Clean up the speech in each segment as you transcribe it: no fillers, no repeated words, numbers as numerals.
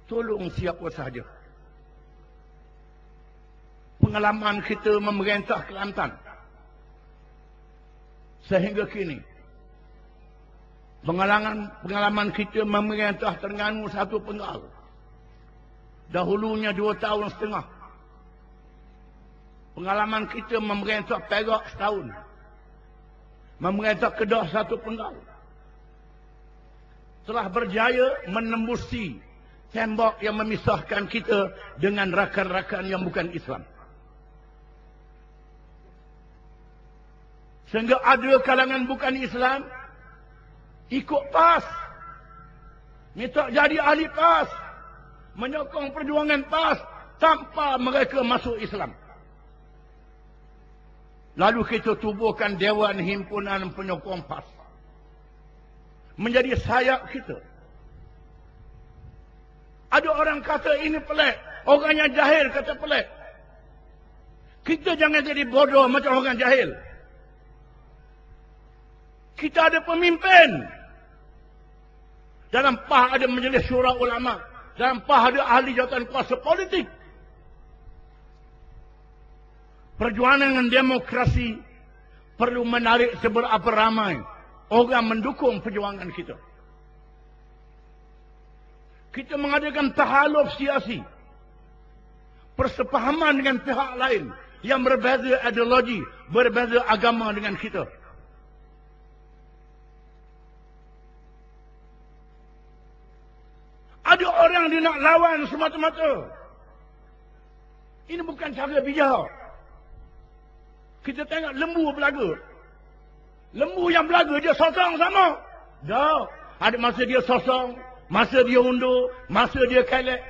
tolong siapa sahaja. Pengalaman kita memerintah Kelantan sehingga kini, pengalaman kita memerintah Terengganu 1 penggal, dahulunya 2 tahun setengah. Pengalaman kita memerintah Perak setahun, memerintah Kedah 1 penggal, telah berjaya menembusi tembok yang memisahkan kita dengan rakan-rakan yang bukan Islam. Sehingga ada kalangan bukan Islam ikut PAS, minta jadi ahli PAS, menyokong perjuangan PAS tanpa mereka masuk Islam. Lalu kita tubuhkan Dewan Himpunan Penyokong PAS menjadi sayap kita. Ada orang kata ini pelik, orang yang jahil kata pelik. Kita jangan jadi bodoh macam orang jahil. Kita ada pemimpin. Dalam PAS ada Majlis Syura Ulama. Dalam PAS ada ahli jawatan kuasa politik. Perjuangan demokrasi perlu menarik seberapa ramai orang mendukung perjuangan kita. Kita mengadakan tahaluf siasi, persepahaman dengan pihak lain yang berbeza ideologi, berbeza agama dengan kita. Ada orang dia nak lawan semata-mata. Ini bukan cara bijak. Kita tengok lembu belaga. Lembu yang belaga dia sosong sama. Dah. Ada masa dia sosong, masa dia undur, masa dia kelek.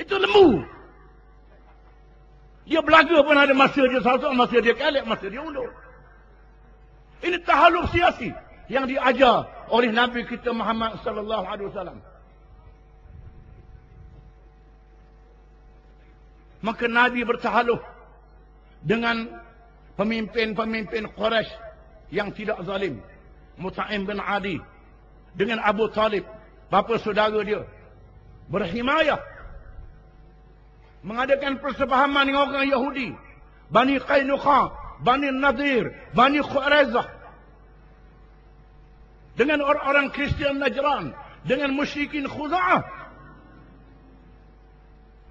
Itu lembu. Dia belaga pun ada masa dia sosong, masa dia kelek, masa dia undur. Ini tahaluf siasi yang diajar oleh Nabi kita Muhammad sallallahu alaihi wasallam. Maka Nabi bertahaluf dengan pemimpin-pemimpin Quraisy yang tidak zalim. Mut'im bin Adi dengan Abu Talib, bapa saudara dia, berhimayah, mengadakan persepahaman dengan orang Yahudi, Bani Qainuqa, Bani Nadir, Bani Quraizah, dengan orang-orang Kristian Najran, dengan musyrikin Khuza'ah,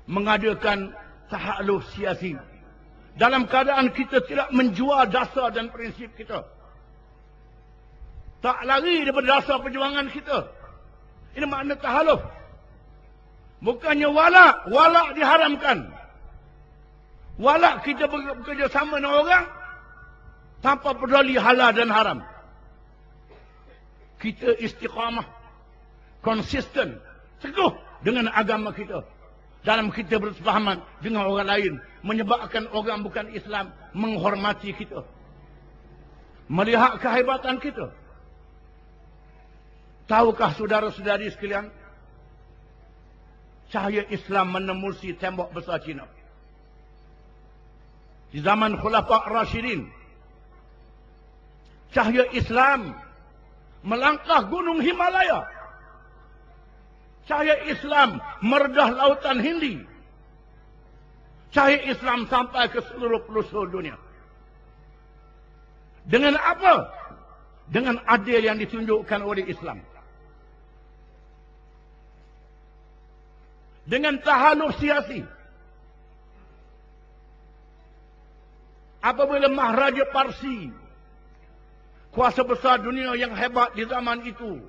mengadakan tahaluf siasi dalam keadaan kita tidak menjual dasar dan prinsip kita, tak lari daripada dasar perjuangan kita. Ini makna tahaluf. Bukannya walak diharamkan. Walak kita bekerja sama dengan orang tanpa peduli halal dan haram. Kita istiqamah, konsisten, teguh dengan agama kita. Dalam kita bersepahaman dengan orang lain, menyebabkan orang bukan Islam menghormati kita, melihat kehebatan kita. Tahukah saudara-saudari sekalian, cahaya Islam menembusi tembok besar Cina. Di zaman Khulafa' Rasyidin, cahaya Islam melangkah gunung Himalaya. Cahaya Islam meredah lautan Hindi. Cahaya Islam sampai ke seluruh pelosok dunia. Dengan apa? Dengan adil yang ditunjukkan oleh Islam. Dengan tahaluf siasi. Apabila Maharaja Parsi, kuasa besar dunia yang hebat di zaman itu,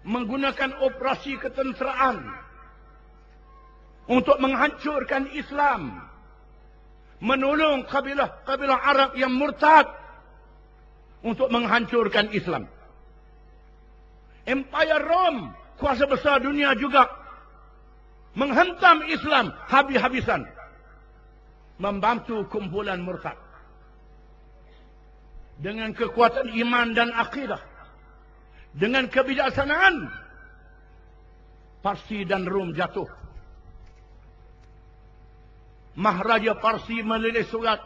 menggunakan operasi ketenteraan untuk menghancurkan Islam, menolong kabilah Arab yang murtad untuk menghancurkan Islam. Empire Rom, kuasa besar dunia juga, menghentam Islam habis-habisan, membantu kumpulan murtad. Dengan kekuatan iman dan akidah, dengan kebijaksanaan, Parsi dan Rom jatuh. Maharaja Parsi menulis surat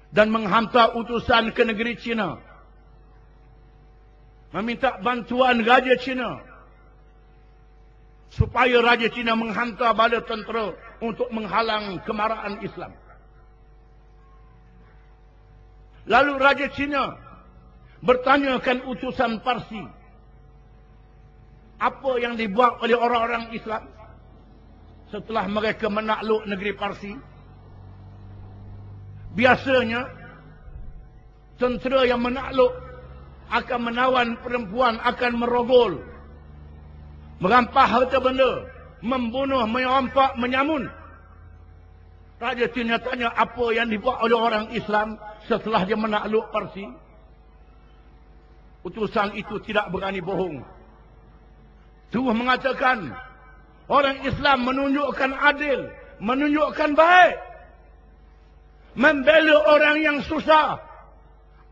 dan menghantar utusan ke negeri China, meminta bantuan Raja China supaya Raja Cina menghantar bala tentera untuk menghalang kemarahan Islam. Lalu Raja Cina bertanyakan utusan Parsi, apa yang dibuat oleh orang-orang Islam setelah mereka menakluk negeri Parsi. Biasanya tentera yang menakluk akan menawan perempuan, akan merogol, merampas harta benda, membunuh, menyampak, menyamun. Raja Cina tanya apa yang dibuat oleh orang Islam setelah dia menakluk Parsi. Utusan itu tidak berani bohong. Terus mengatakan, orang Islam menunjukkan adil, menunjukkan baik, membela orang yang susah.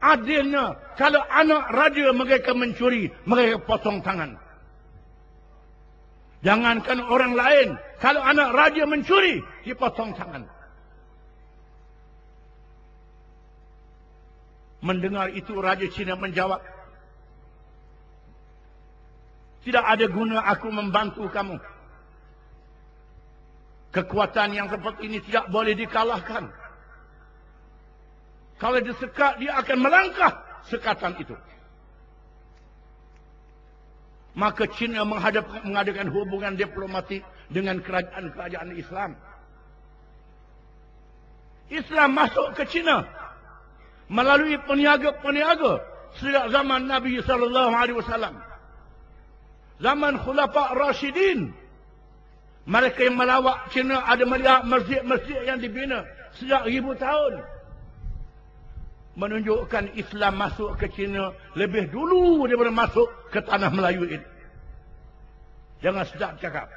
Adilnya, kalau anak raja mereka mencuri, mereka potong tangan. Jangankan orang lain, kalau anak raja mencuri, dipotong tangan. Mendengar itu Raja Cina menjawab, tidak ada guna aku membantu kamu. Kekuatan yang seperti ini tidak boleh dikalahkan. Kalau disekat, dia akan melangkah sekatan itu. Maka Cina mengadakan hubungan diplomatik dengan kerajaan-kerajaan Islam. Islam masuk ke Cina melalui peniaga-peniaga sejak zaman Nabi SAW. Zaman Khulafa' Rashidin. Mereka yang melawat Cina ada melihat masjid-masjid yang dibina sejak ribu tahun. Menunjukkan Islam masuk ke Cina lebih dulu daripada masuk ke tanah Melayu ini. Jangan sedap cakap.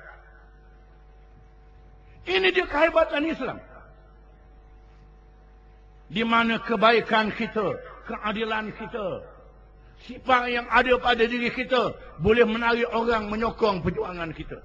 Ini dia kehebatan Islam. Di mana kebaikan kita, keadilan kita, sifat yang ada pada diri kita boleh menarik orang menyokong perjuangan kita.